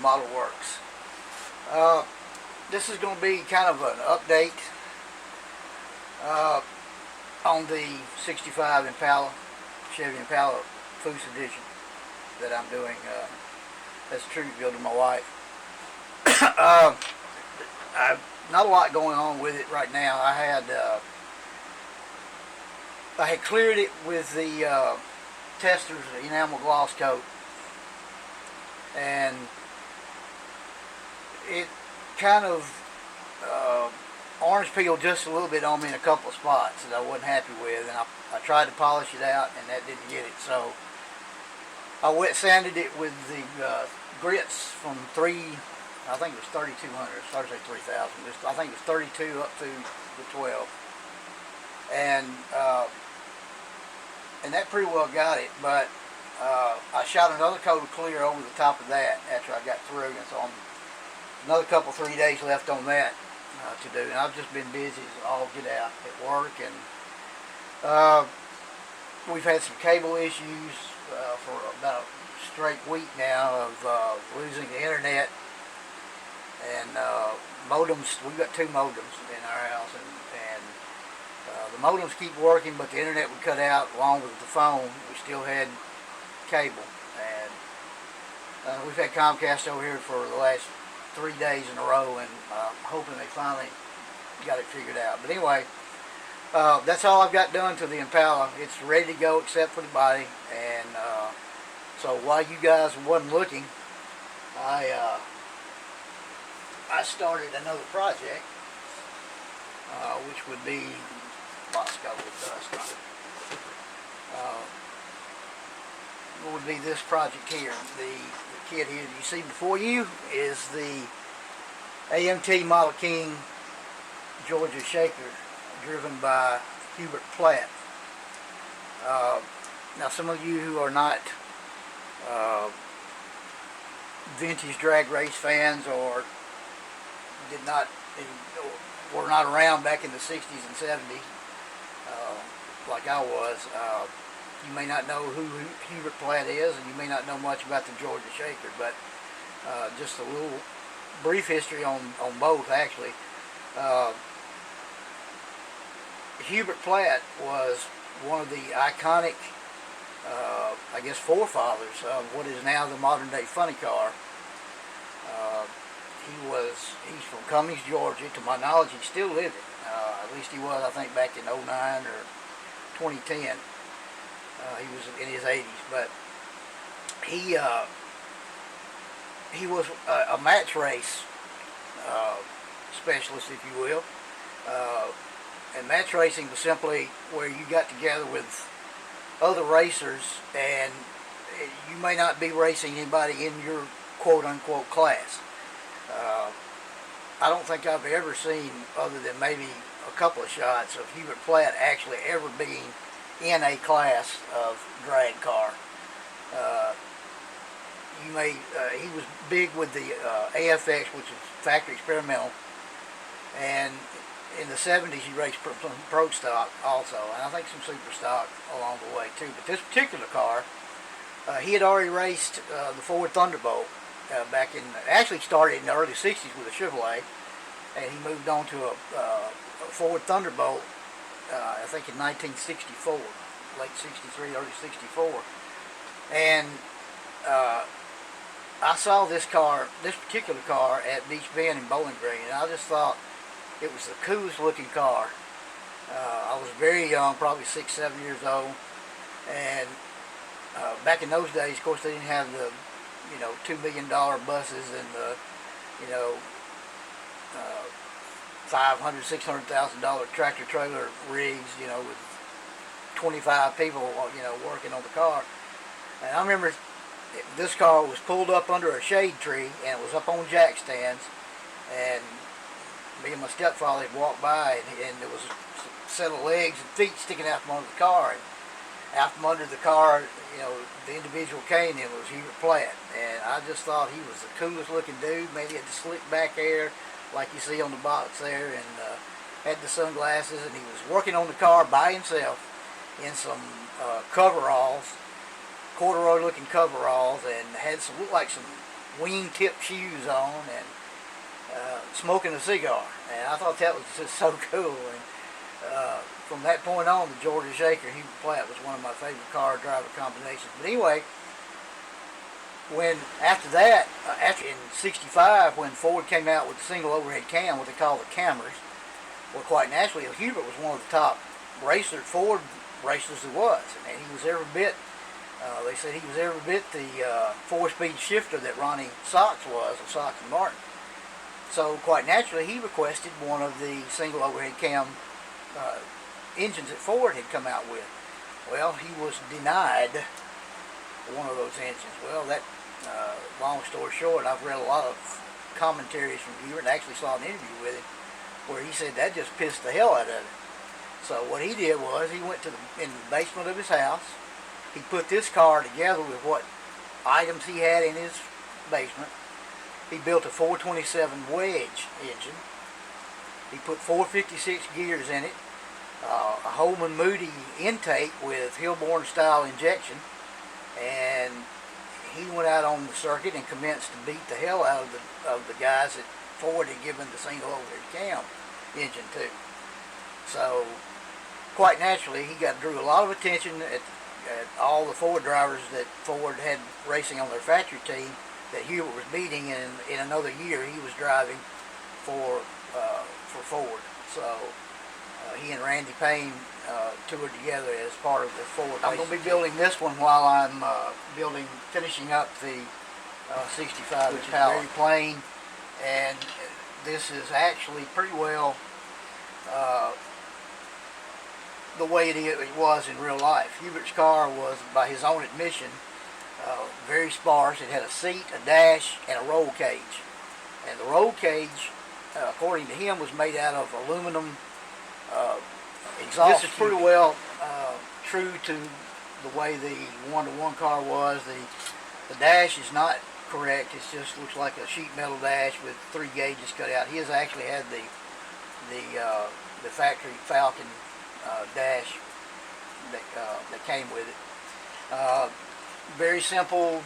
Model Works. This is going to be kind of an update on the 65 Impala, Chevy Impala Foose Edition that I'm doing as a tribute build to my wife. Not a lot going on with it right now. I had cleared it with the tester's enamel gloss coat, and it kind of orange peeled just a little bit on me in a couple of spots that I wasn't happy with, and I tried to polish it out, and that didn't get it. So I wet sanded it with the grits from I think it was 3,200. Sorry to say 3,000. I think it was 32 up to the 12, and that pretty well got it. But I shot another coat of clear over the top of that after I got through, and so another 3 days left on that to do. And I've just been busy as all get out at work, and we've had some cable issues for about a straight week now of losing the internet. And modems, we've got 2 modems in our house, and the modems keep working, but the internet would cut out along with the phone. We still had cable, and we've had Comcast over here for the last 3 days in a row, and hoping they finally got it figured out. But anyway, that's all I've got done to the Impala. It's ready to go except for the body, and so while you guys wasn't looking, I started another project, which would be, let's go with dust on it. Would be this project here. The kit here that you see before you is the AMT Model King Georgia Shaker, driven by Hubert Platt. Now, some of you who are not vintage drag race fans, or were not around back in the 60s and 70s, like I was, you may not know who Hubert Platt is, and you may not know much about the Georgia Shaker, but just a little brief history on both, actually. Hubert Platt was one of the iconic, I guess, forefathers of what is now the modern day funny car. He's from Cummings, Georgia. To my knowledge, he's still living. At least he was, I think, back in 09 or 2010. He was in his 80s, but he was a match race specialist, if you will. And match racing was simply where you got together with other racers, and you may not be racing anybody in your quote-unquote class. I don't think I've ever seen, other than maybe a couple of shots, of Hubert Platt actually ever being in a class of drag car. He was big with the AFX, which is factory experimental, and in the 70s he raced some pro stock also, and I think some super stock along the way too. But this particular car, he had already raced the Ford Thunderbolt back in, actually started in the early 60s with a Chevrolet, and he moved on to a Ford Thunderbolt, I think in 1964, late 63, early 64. And I saw this particular car at Beach Bend in Bowling Green, and I just thought it was the coolest looking car. I was very young, probably 6, 7 years old, and back in those days, of course, they didn't have the $2 million buses and the $500,000, $600,000 tractor trailer rigs, with 25 people, working on the car. And I remember this car was pulled up under a shade tree, and it was up on jack stands, and me and my stepfather had walked by, and there was a set of legs and feet sticking out from under the car, and out from under the car, the individual came in was Hubert Platt, and I just thought he was the coolest looking dude. Maybe had the slick back hair like you see on the box there, and had the sunglasses, and he was working on the car by himself in some coveralls, corduroy looking coveralls, and had looked like some wing-tip shoes on and smoking a cigar. And I thought that was just so cool. And from that point on, the Georgia Shaker Hubert Platt was one of my favorite car driver combinations. But anyway, after that, in '65, when Ford came out with the single overhead cam, what they call the Cammers, well, quite naturally, Hubert was one of the top Ford racers there was, and he was every bit. They said he was every bit the 4-speed shifter that Ronnie Sox was, of Sox and Martin. So quite naturally, he requested one of the single overhead cam engines that Ford had come out with. Well, he was denied one of those engines. Well, that long story short, I've read a lot of commentaries from Hubert and actually saw an interview with him where he said that just pissed the hell out of him. So what he did was he went in the basement of his house. He put this car together with what items he had in his basement. He built a 427 wedge engine. He put 456 gears in it, a Holman Moody intake with Hilborn style injection, and he went out on the circuit and commenced to beat the hell out of the guys that Ford had given the single overhead cam engine to. So quite naturally, he drew a lot of attention at all the Ford drivers that Ford had racing on their factory team that Hubert was beating, and in another year he was driving for Ford. So he and Randy Payne toured together as part of the Ford. I'm going to be building this one while I'm finishing up the 65, which is very plain, and this is actually pretty well the way it was in real life. Hubert's car was, by his own admission, very sparse. It had a seat, a dash, and a roll cage. And the roll cage, according to him, was made out of aluminum exhaust. This is pretty well true to the way the one-to-one car was. The dash is not correct. It just looks like a sheet metal dash with 3 gauges cut out. His actually had the factory Falcon dash that came with it. Very simple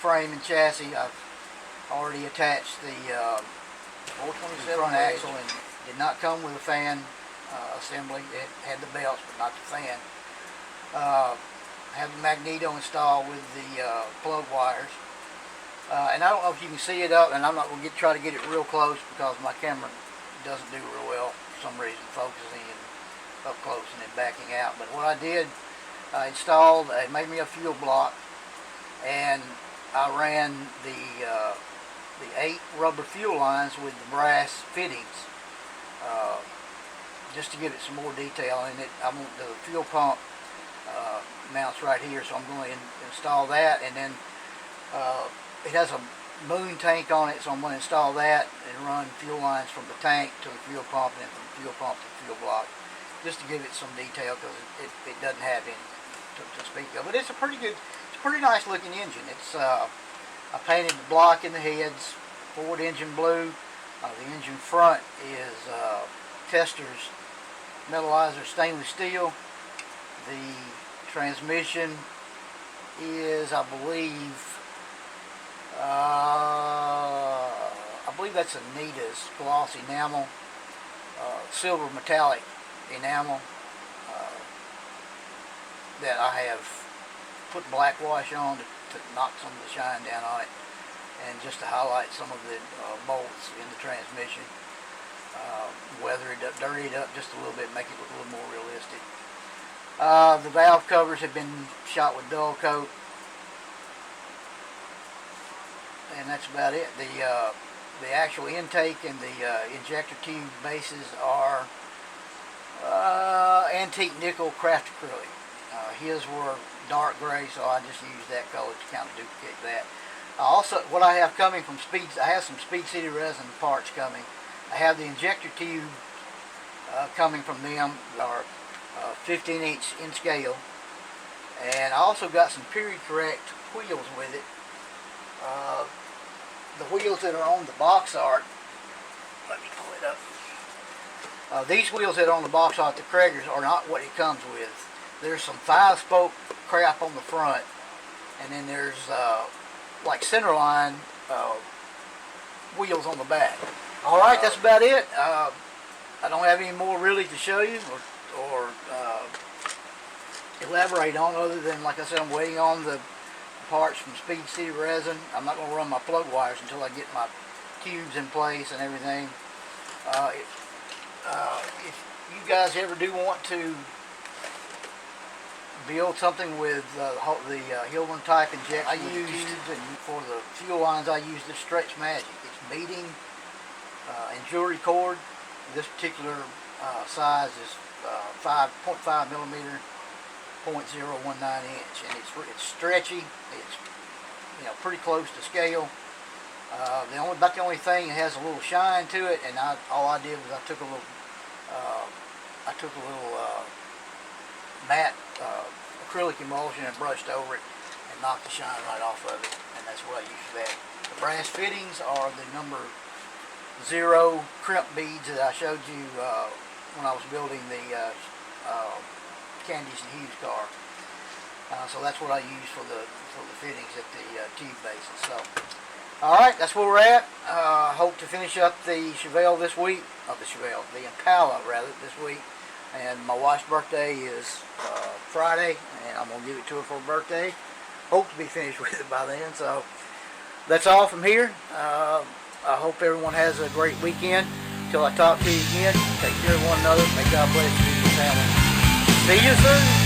frame and chassis. I've already attached the 427 front axle, and did not come with a fan assembly. It had the belts, but not the fan. Have the magneto installed with the plug wires. And I don't know if you can see it up, and I'm not going to try to get it real close because my camera doesn't do real well for some reason, focusing and up close and then backing out. But what I did, I installed, it made me a fuel block, and I ran the 8 rubber fuel lines with the brass fittings, just to give it some more detail. And I want the fuel pump mounts right here, so I'm going to install that, and then it has a moon tank on it, so I'm going to install that and run fuel lines from the tank to the fuel pump, and then from the fuel pump to the fuel block, just to give it some detail, because it doesn't have any to speak of. But it's a pretty nice looking engine. It's I painted the block in the heads Ford engine blue. The engine front is Tester's metallizer stainless steel. The transmission is, I believe that's Anita's gloss enamel, silver metallic enamel that I have put black wash on to knock some of the shine down on it, and just to highlight some of the bolts in the transmission. Weather it up, dirty it up just a little bit, make it look a little more realistic. The valve covers have been shot with dull coat, and that's about it. The actual intake and the injector tube bases are antique nickel craft acrylic. His were dark gray, so I just used that color to kind of duplicate that. What I have coming from I have some Speed City resin parts coming. I have the injector tube coming from them, are 15" in scale, and I also got some period correct wheels with it. The wheels that are on the box art, let me pull it up. These wheels that are on the box art, the Kragers, are not what it comes with. There's some 5-spoke crap on the front, and then there's like centerline wheels on the back. All right, that's about it. I don't have any more really to show you or elaborate on, other than, like I said, I'm waiting on the parts from Speed City Resin. I'm not going to run my plug wires until I get my cubes in place and everything. If you guys ever do want to build something with the Hillman type injection, I used, and for the fuel lines, I use the Stretch Magic. It's beading and jewelry cord. This particular size is 5.5 millimeter, 0.019 inch, and it's stretchy. It's pretty close to scale. About the only thing, it has a little shine to it, and all I did was I took a little matte acrylic emulsion and brushed over it and knocked the shine right off of it, and that's what I use for that. The brass fittings are the number 0 crimp beads that I showed you when I was building the Candies and Hughes car. So that's what I use for the fittings at the tube bases. So, all right, that's where we're at. Hope to finish up the Chevelle this week. The Impala rather, this week. And my wife's birthday is Friday, and I'm gonna give it to her for her birthday. Hope to be finished with it by then. So that's all from here. I hope everyone has a great weekend. Until I talk to you again, take care of one another. May God bless you and your family. See you soon.